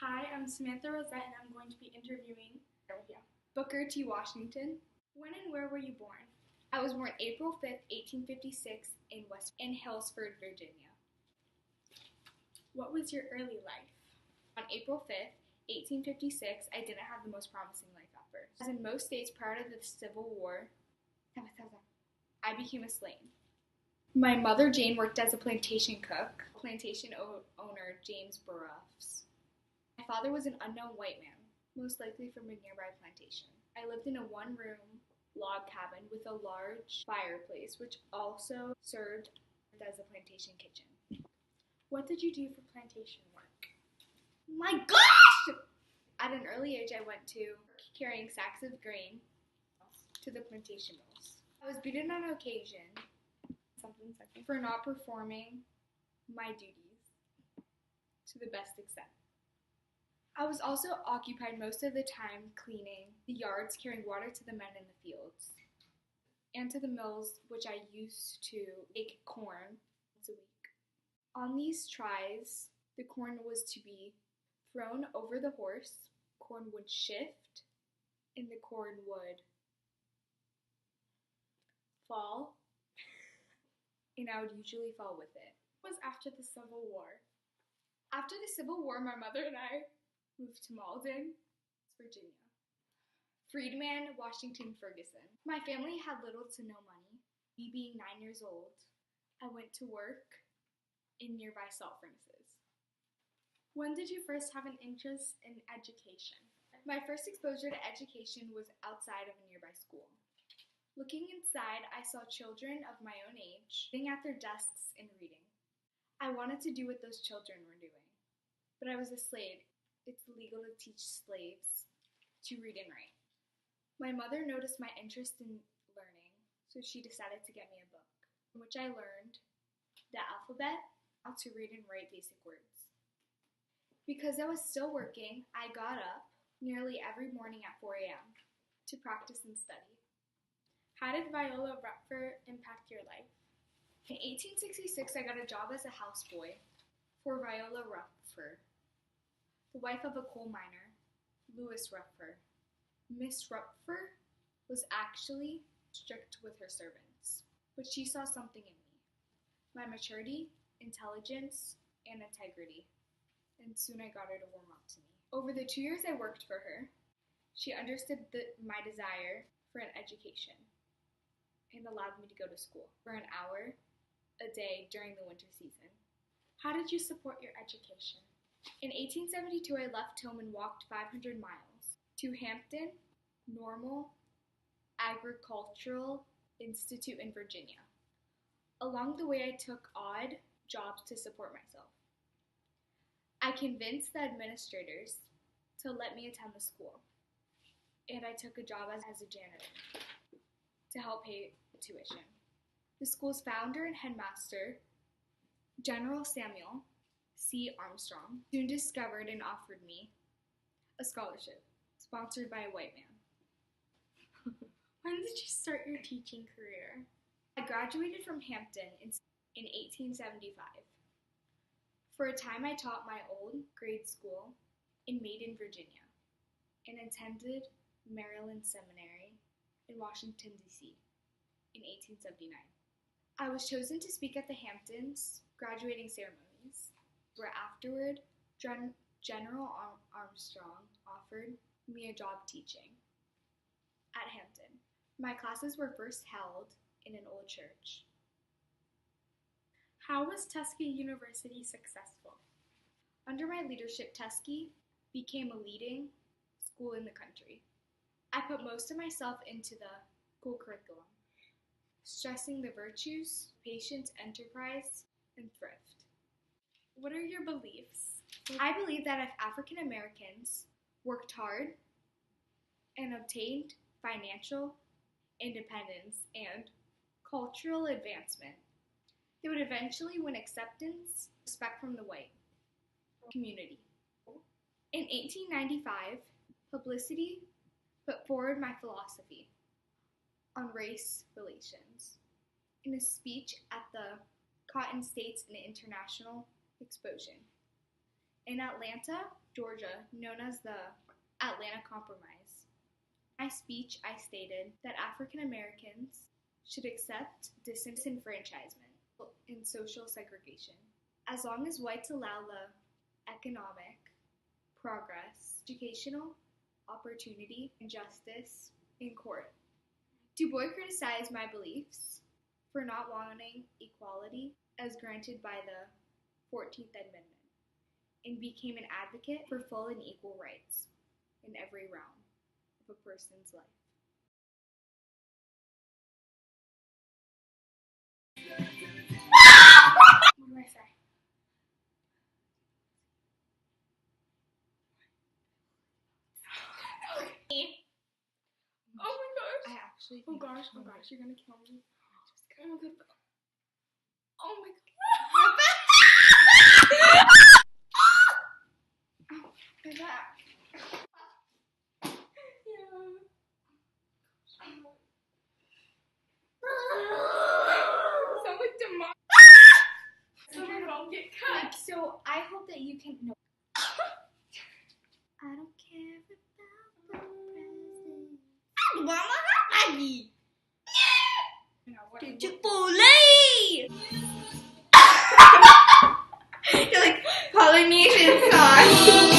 Hi, I'm Samantha Rosette, and I'm going to be interviewing Booker T. Washington. When and where were you born? I was born April 5th, 1856 in Hillsford, Virginia. What was your early life? On April 5th, 1856, I didn't have the most promising life at first. As in most states prior to the Civil War, I became a slave. My mother, Jane, worked as a plantation cook. Plantation owner, James Burroughs. My father was an unknown white man, most likely from a nearby plantation. I lived in a one-room log cabin with a large fireplace, which also served as a plantation kitchen. What did you do for plantation work? My gosh! At an early age, I went to carrying sacks of grain to the plantation mills. I was beaten on occasion for not performing my duties to the best extent. I was also occupied most of the time cleaning the yards, carrying water to the men in the fields, and to the mills, which I used to take corn once a week. On these tries, the corn was to be thrown over the horse, corn would shift, and the corn would fall, and I would usually fall with it. What was after the Civil War? After the Civil War, my mother and I moved to Malden, Virginia. Freedman, Washington, Ferguson. My family had little to no money. Me being 9 years old, I went to work in nearby salt furnaces. When did you first have an interest in education? My first exposure to education was outside of a nearby school. Looking inside, I saw children of my own age sitting at their desks and reading. I wanted to do what those children were doing, but I was a slave. It's illegal to teach slaves to read and write. My mother noticed my interest in learning, so she decided to get me a book, in which I learned the alphabet, how to read and write basic words. Because I was still working, I got up nearly every morning at 4 a.m. to practice and study. How did Viola Rupfer impact your life? In 1866, I got a job as a houseboy for Viola Rupfer, the wife of a coal miner, Louis Rupfer. Miss Rupfer was actually strict with her servants, but she saw something in me, my maturity, intelligence, and integrity, and soon I got her to warm up to me. Over the 2 years I worked for her, she understood my desire for an education and allowed me to go to school for an hour a day during the winter season. How did you support your education? In 1872, I left home and walked 500 miles to Hampton Normal Agricultural Institute in Virginia. Along the way, I took odd jobs to support myself. I convinced the administrators to let me attend the school, and I took a job as a janitor to help pay tuition. The school's founder and headmaster, General Samuel C. Armstrong, soon discovered and offered me a scholarship sponsored by a white man. When did you start your teaching career? I graduated from Hampton in 1875. For a time, I taught my old grade school in Maiden, Virginia, and attended Maryland Seminary in Washington, D.C. in 1879. I was chosen to speak at the Hamptons graduating ceremonies, where afterward General Armstrong offered me a job teaching at Hampton. My classes were first held in an old church. How was Tuskegee University successful? Under my leadership, Tuskegee became a leading school in the country. I put most of myself into the school curriculum, stressing the virtues, patience, enterprise, and thrift. What are your beliefs? I believe that if African Americans worked hard and obtained financial independence and cultural advancement, they would eventually win acceptance, respect from the white community. In 1895, Publicity put forward my philosophy on race relations in a speech at the Cotton States and International Exposition In Atlanta, Georgia, known as the Atlanta Compromise, in my speech I stated that African Americans should accept disenfranchisement and social segregation, as long as whites allow the economic progress, educational opportunity, and justice in court. Du Bois criticized my beliefs for not wanting equality as granted by the 14th Amendment, and became an advocate for full and equal rights in every realm of a person's life. What do I say? Oh my gosh. I actually Oh think gosh, you're gonna kill me. Oh my god. Oh my god. My back. Sound like demon. So we're gonna get cut. So I hope that you can know. I don't care about the president. Maggie. What Chick-fil-A! You're like Polynesian sauce.